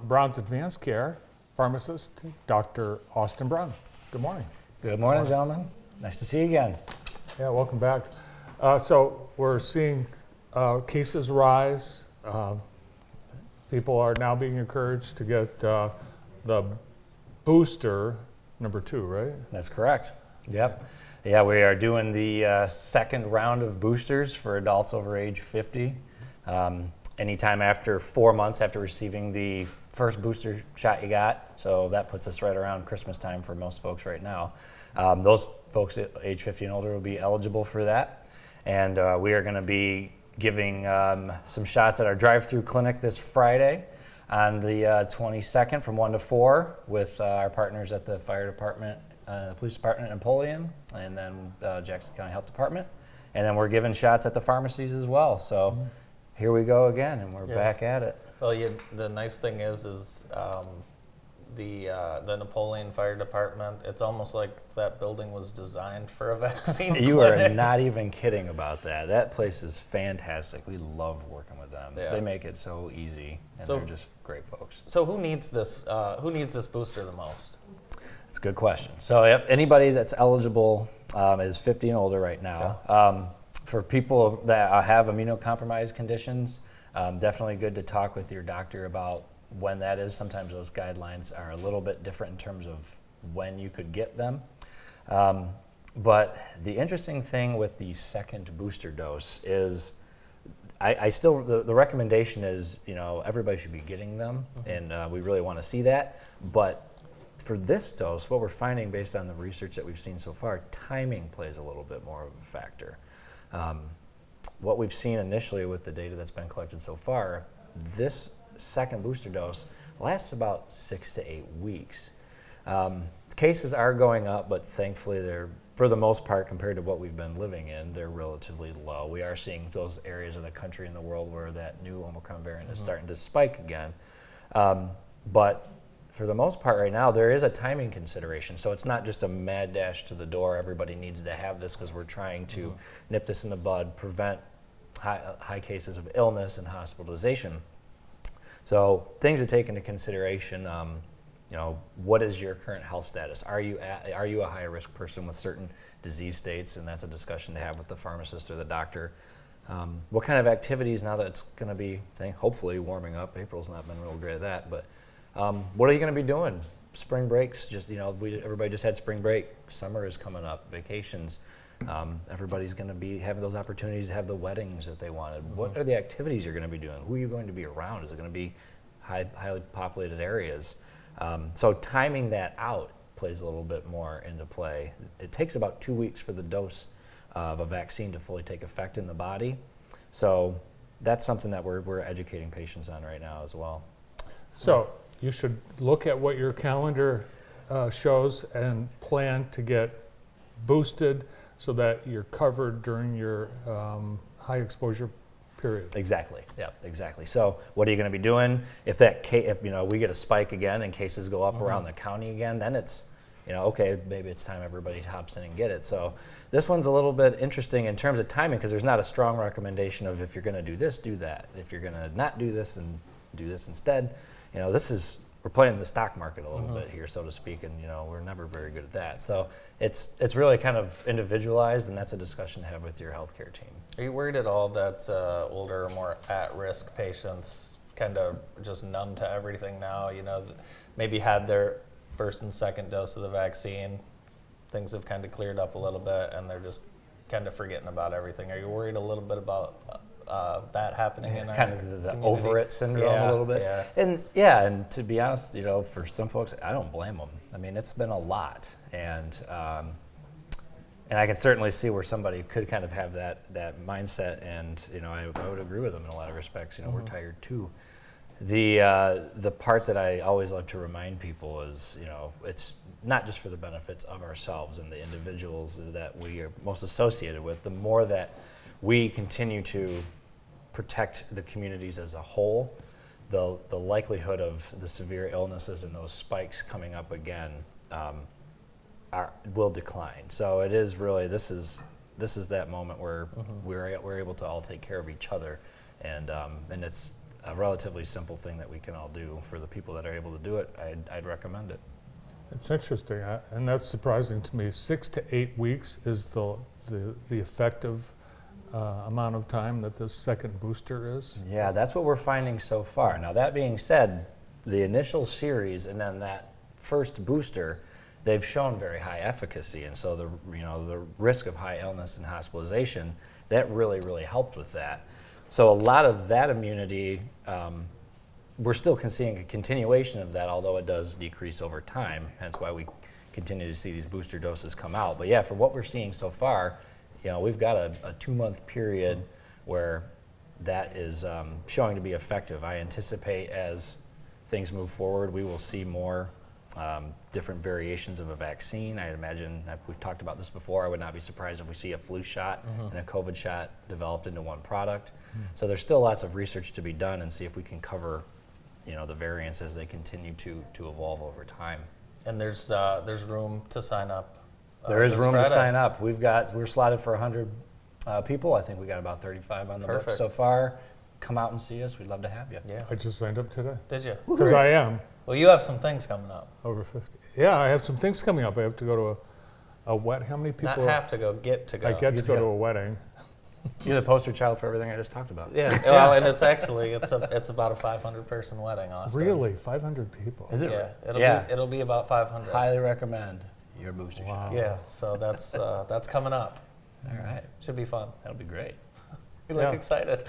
Brown's Advanced Care pharmacist, Dr. Austin Brown. Good morning. Good morning, gentlemen. Nice to see you again. Yeah, welcome back. So we're seeing cases rise. People are now being encouraged to get the booster number 2, right? That's correct. Yep. Yeah, we are doing the second round of boosters for adults over age 50. Anytime after 4 months after receiving the first booster shot you got. So that puts us right around Christmas time for most folks right now. Those folks at age 50 and older will be eligible for that. And we are going to be giving some shots at our drive-through clinic this Friday on the 22nd from 1 to 4 with our partners at the fire department, the police department in Napoleon, and then Jackson County Health Department. And then we're giving shots at the pharmacies as well. So here we go again, and we're back at it. Well, the nice thing is the Napoleon Fire Department. It's almost like that building was designed for a vaccine. You clinic. are not even kidding about that. That place is fantastic. We love working with them. Yeah. They make it so easy, and they're just great folks. So who needs this? Who needs this booster the most? That's a good question. So anybody that's eligible is 50 and older right now. Okay. For people that have immunocompromised conditions, definitely good to talk with your doctor about when that is. Sometimes those guidelines are a little bit different in terms of when you could get them. But the interesting thing with the second booster dose is I still, the recommendation is, everybody should be getting them, and we really want to see that. But for this dose, what we're finding based on the research that we've seen so far, timing plays a little bit more of a factor. What we've seen initially with the data that's been collected so far, this second booster dose lasts about 6 to 8 weeks. Cases are going up, but thankfully they're, for the most part, compared to what we've been living in, they're relatively low. We are seeing those areas of the country and the world where that new Omicron variant is starting to spike again. But for the most part right now, there is a timing consideration. So it's not just a mad dash to the door. Everybody needs to have this because we're trying to nip this in the bud, prevent high cases of illness and hospitalization. So things to take into consideration, what is your current health status? Are you a high risk person with certain disease states? And that's a discussion to have with the pharmacist or the doctor. What kind of activities, now that it's going to be, hopefully warming up, April's not been real great at that, but what are you going to be doing? Spring breaks, everybody just had spring break. Summer is coming up, vacations. Everybody's going to be having those opportunities to have the weddings that they wanted. What are the activities you're going to be doing? Who are you going to be around? Is it going to be highly populated areas? So timing that out plays a little bit more into play. It takes about 2 weeks for the dose of a vaccine to fully take effect in the body. So that's something that we're educating patients on right now as well. So you should look at what your calendar shows and plan to get boosted so that you're covered during your high exposure period. Exactly. Yeah, exactly. So what are you going to be doing if we get a spike again and cases go up around the county again? Then it's okay, maybe it's time everybody hops in and get it. So this one's a little bit interesting in terms of timing because there's not a strong recommendation of if you're going to do this, do that. If you're going to not do this, and do this instead. We're playing the stock market a little bit here, so to speak, and we're never very good at that. So it's really kind of individualized, and that's a discussion to have with your healthcare team. Are you worried at all that older or more at-risk patients kind of just numb to everything now? Maybe had their first and second dose of the vaccine, things have kind of cleared up a little bit, and they're just kind of forgetting about everything. Are you worried a little bit about that happening in our kind of the community? over it syndrome a little bit? Yeah. And to be honest, for some folks, I don't blame them. I mean, it's been a lot, and I can certainly see where somebody could kind of have that mindset, and I would agree with them in a lot of respects. We're tired too. The part that I always like to remind people is, it's not just for the benefits of ourselves and the individuals that we are most associated with. The more that we continue to protect the communities as a whole, the likelihood of the severe illnesses and those spikes coming up again will decline. So it is really, this is that moment where we're able to all take care of each other, and it's a relatively simple thing that we can all do. For the people that are able to do it, I'd recommend it. It's interesting, and that's surprising to me. 6 to 8 weeks is the effective amount of time that this second booster is. Yeah, that's what we're finding so far. Now, that being said, the initial series and then that first booster, they've shown very high efficacy, and so the risk of high illness and hospitalization, that really helped with that. So a lot of that immunity, we're still seeing a continuation of that, although it does decrease over time, hence why we continue to see these booster doses come out. But yeah, for what we're seeing so far, we've got a 2-month period where that is showing to be effective. I anticipate as things move forward, we will see more different variations of a vaccine. I imagine, we've talked about this before, I would not be surprised if we see a flu shot and a COVID shot developed into one product. So there's still lots of research to be done and see if we can cover the variants as they continue to evolve over time. And there's room to sign up. There is this room Friday. to sign up. We're slotted for 100 people. I think we got about 35 on the book Perfect. so far. Come out and see us. We'd love to have you. Yeah. I just signed up today Did you? because I am Well, you have some things coming up. over 50. Yeah, I have some things coming up. I have to go to a wedding. How many people? Not have to go, get to go. I get to to go to go. a wedding. You're the poster child for everything I just talked about. Yeah. Well, and it's actually it's about a 500-person wedding, Austin. Really, 500 people. Is it? Yeah. It'll be about 500. Highly recommend your booster Wow. shot. Yeah. So that's coming up. All right. Should be fun. That'll be great. You look Yeah. excited.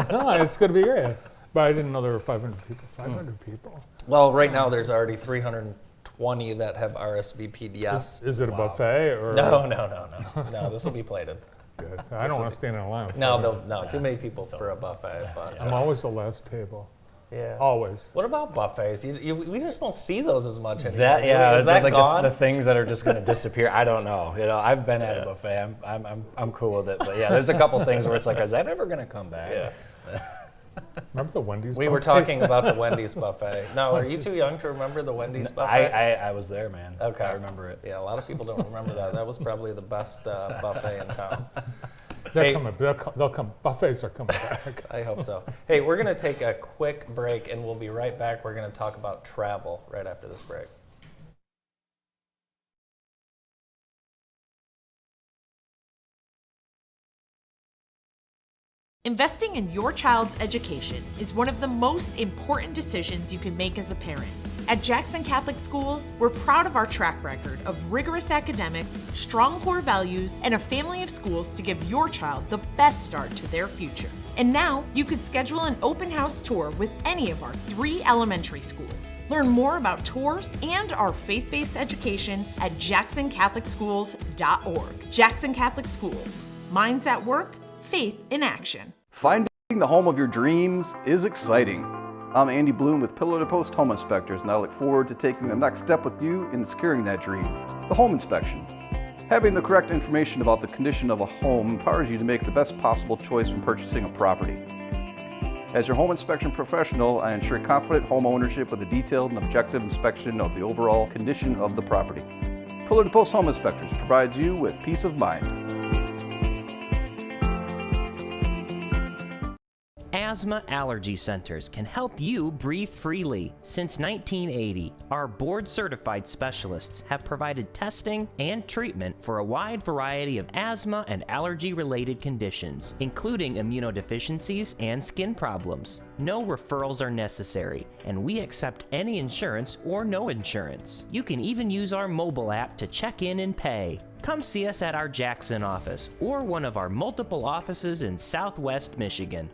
No, it's going to be great. But I didn't know there were 500 people. 500 people. Well, right now there's already 320 that have RSVP'd. Yes. Is it a buffet or? No. No, this will be plated. Good. I don't want to stand in line. No, too many people for a buffet. But I'm always the last table. yeah. Always. What about buffets? We just don't see those as much anymore. That Is that like gone? the things that are just going to disappear. I don't know. I've been at a buffet. I'm cool with it. But yeah, there's a couple things where it's like, is that ever going to come back? Yeah. Remember the Wendy's We were buffet? talking about the Wendy's buffet. No, are you too young to remember the Wendy's buffet? I was there, man. Okay. I remember it. Yeah, a lot of people don't remember that. That was probably the best buffet in town. They're Hey. coming. They'll come. Buffets are coming back. I hope so. Hey, we're going to take a quick break and we'll be right back. We're going to talk about travel right after this break. Investing in your child's education is one of the most important decisions you can make as a parent. At Jackson Catholic Schools, we're proud of our track record of rigorous academics, strong core values, and a family of schools to give your child the best start to their future. And now, you could schedule an open house tour with any of our 3 elementary schools. Learn more about tours and our faith-based education at jacksoncatholicschools.org. Jackson Catholic Schools. Minds at work, faith in action. Finding the home of your dreams is exciting. I'm Andy Bloom with Pillar to Post Home Inspectors, and I look forward to taking the next step with you in securing that dream, the home inspection. Having the correct information about the condition of a home empowers you to make the best possible choice when purchasing a property. As your home inspection professional, I ensure confident home ownership with a detailed and objective inspection of the overall condition of the property. Pillar to Post Home Inspectors provides you with peace of mind. Asthma Allergy Centers can help you breathe freely. Since 1980, our board-certified specialists have provided testing and treatment for a wide variety of asthma and allergy-related conditions, including immunodeficiencies and skin problems. No referrals are necessary, and we accept any insurance or no insurance. You can even use our mobile app to check in and pay. Come see us at our Jackson office or one of our multiple offices in Southwest Michigan.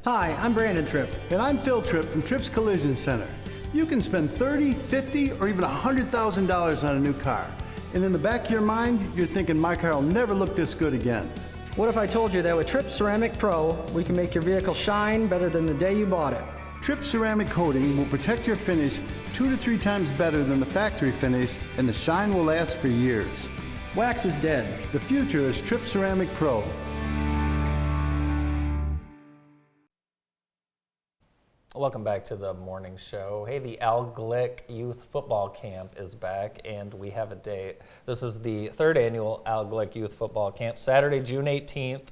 Hi, I'm Brandon Tripp. And I'm Phil Tripp from Tripp's Collision Center. You can spend $30, $50, or even $100,000 on a new car. And in the back of your mind, you're thinking, my car will never look this good again. What if I told you that with Trip Ceramic Pro, we can make your vehicle shine better than the day you bought it? Trip ceramic coating will protect your finish 2 to 3 times better than the factory finish, and the shine will last for years. Wax is dead. The future is Trip Ceramic Pro. Welcome back to the morning show. Hey, the Al Glick Youth Football Camp is back, and we have a date. This is the 3rd annual Al Glick Youth Football Camp, Saturday, June 18th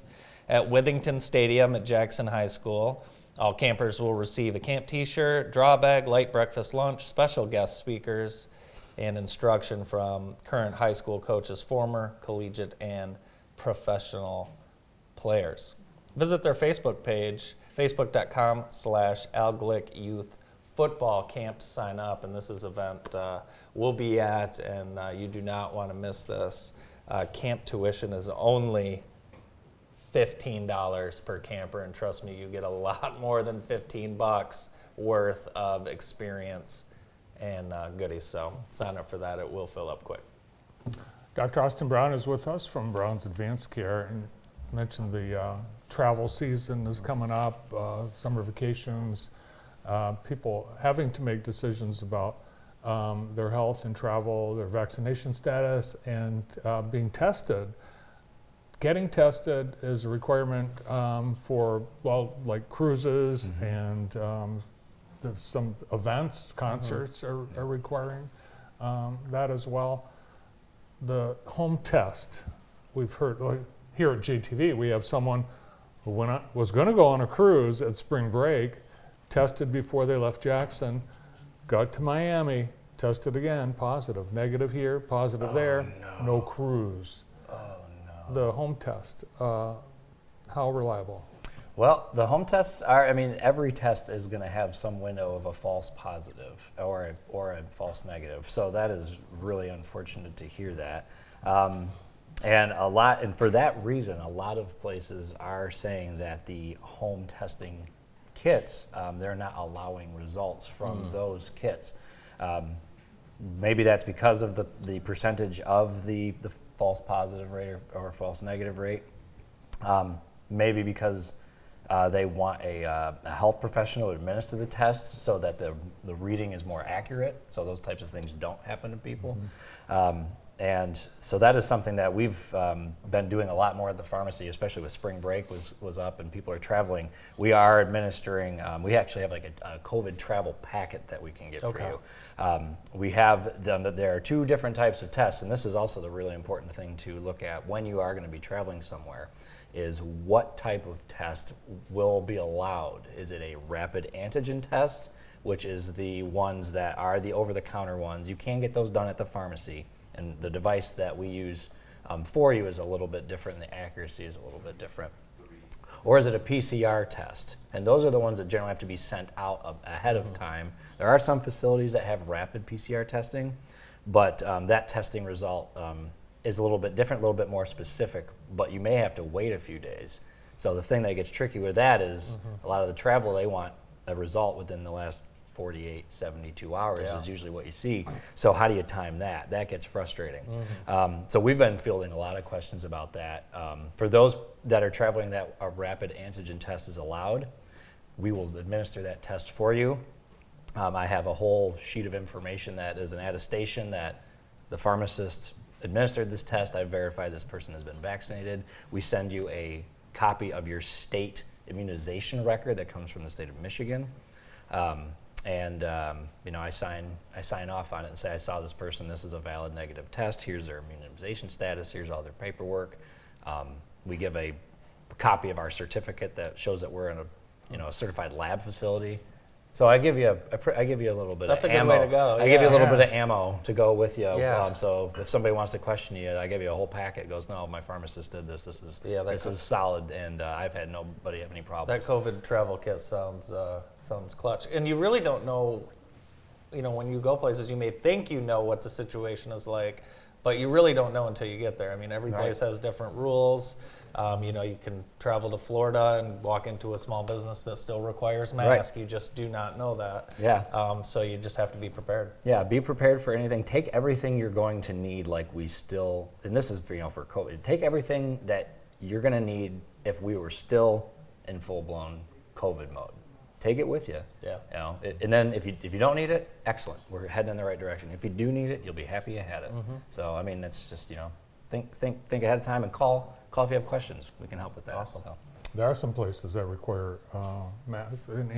at Withington Stadium at Jackson High School. All campers will receive a camp t-shirt, draw bag, light breakfast, lunch, special guest speakers, and instruction from current high school coaches, former collegiate and professional players. Visit their Facebook page, facebook.com/Al Glick Youth Football Camp to sign up. And this is an event we'll be at, and you do not want to miss this. Camp tuition is only $15 per camper, and trust me, you get a lot more than $15 worth of experience and goodies. So sign up for that. It will fill up quick. Dr. Austin Brown is with us from Brown's Advanced Care, and mentioned the travel season is coming up, summer vacations, people having to make decisions about their health and travel, their vaccination status, and being tested. Getting tested is a requirement for, well, like cruises and there's some events, concerts are requiring that as well. The home test, we've heard, like here at JTV, we have someone who was going to go on a cruise at spring break, tested before they left Jackson, got to Miami, tested again, positive, negative here, positive there, no cruise. The home test, how reliable? Well, the home tests are, I mean, every test is going to have some window of a false positive or a false negative. So that is really unfortunate to hear that. And for that reason, a lot of places are saying that the home testing kits, they're not allowing results from those kits. Maybe that's because of the percentage of the false positive rate or false negative rate. Maybe because they want a health professional to administer the test so that the reading is more accurate, so those types of things don't happen to people. And so that is something that we've been doing a lot more at the pharmacy, especially with spring break was up and people are traveling. We are administering, we actually have like a COVID travel packet that we can get for you. We have, there are 2 different types of tests, and this is also the really important thing to look at when you are going to be traveling somewhere, is what type of test will be allowed. Is it a rapid antigen test, which is the ones that are the over-the-counter ones? You can get those done at the pharmacy. And the device that we use for you is a little bit different, and the accuracy is a little bit different. Or is it a PCR test? And those are the ones that generally have to be sent out ahead of time. There are some facilities that have rapid PCR testing, but that testing result is a little bit different, a little bit more specific, but you may have to wait a few days. So the thing that gets tricky with that is a lot of the travel, they want a result within the last 48, 72 hours is usually what you see. So how do you time that? That gets frustrating. So we've been fielding a lot of questions about that. For those that are traveling that a rapid antigen test is allowed, we will administer that test for you. I have a whole sheet of information that is an attestation that the pharmacist administered this test. I verify this person has been vaccinated. We send you a copy of your state immunization record that comes from the state of Michigan. You know, I sign off on it and say, I saw this person, this is a valid negative test, here's their immunization status, here's all their paperwork. We give a copy of our certificate that shows that we're in a certified lab facility. So I give you a little bit That's of a good ammo. way to go. I give you a little bit of ammo to go with you. Yeah. So if somebody wants to question you, I give you a whole packet. It goes, no, my pharmacist did this. This is solid, and I've had nobody have any problems. That COVID travel kit sounds clutch. And you really don't know, when you go places, you may think you know what the situation is like, but you really don't know until you get there. I mean, every place has different rules. You can travel to Florida and walk into a small business that still requires masks. Right. You just do not know that. Yeah. So you just have to be prepared. Yeah, be prepared for anything. Take everything you're going to need, and this is for COVID. Take everything that you're going to need, if we were still in full-blown COVID mode. Take it with you. Yeah. You know, and then if you don't need it, excellent. We're heading in the right direction. If you do need it, you'll be happy you had it. So I mean, it's just, you know, think ahead of time and call if you have questions. We can help with that. Awesome. So. There are some places that require masks. In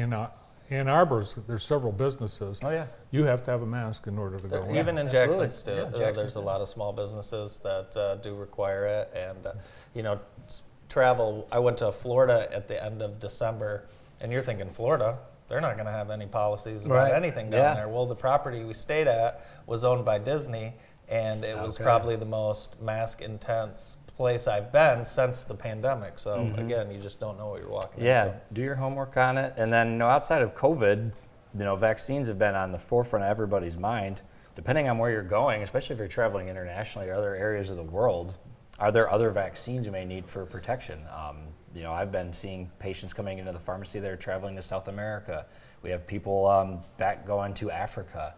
Ann Arbor's, there's several businesses. Oh yeah. You have to have a mask in order to go in. Even in absolutely. Jackson, still, Yeah, there's Jackson's a lot of small businesses that do require it. And, you know, travel, I went to Florida at the end of December, and you're thinking, Florida, they're not going to have any policies about Right. anything down Yeah. there. Well, the property we stayed at was owned by Disney, and it was Okay. probably the most mask intense place I've been since the pandemic. So again, you just don't know what you're walking Yeah, into. do your homework on it. And then, you know, outside of COVID, you know, vaccines have been on the forefront of everybody's mind. Depending on where you're going, especially if you're traveling internationally or other areas of the world, are there other vaccines you may need for protection? You know, I've been seeing patients coming into the pharmacy that are traveling to South America. We have people back going to Africa.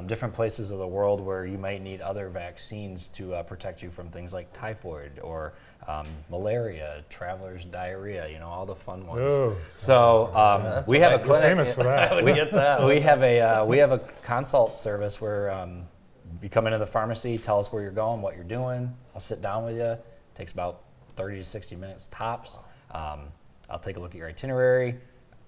Different places of the world where you might need other vaccines to protect you from things like typhoid or malaria, traveler's diarrhea, you know, all the fun ones. Oh, So That's we what have a I- You're clinic. famous for that. I would get that. We have a consult service where you come into the pharmacy, tell us where you're going, what you're doing. I'll sit down with you. It takes about 30 to 60 minutes tops. I'll take a look at your itinerary.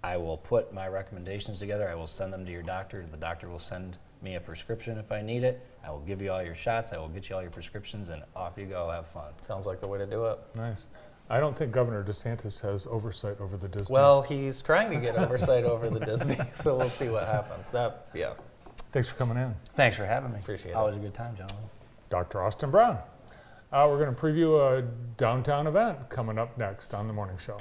I will put my recommendations together. I will send them to your doctor. The doctor will send me a prescription if I need it. I will give you all your shots. I will get you all your prescriptions, and off you go. Have fun. Sounds like the way to do it. Nice. I don't think Governor DeSantis has oversight over the Disney. Well, he's trying to get oversight over the Disney, so we'll see what happens. Yeah. Thanks for coming in. Thanks for having me. Appreciate it. Always a good time, gentlemen. Dr. Austin Brown. We're going to preview a downtown event coming up next on The Morning Show.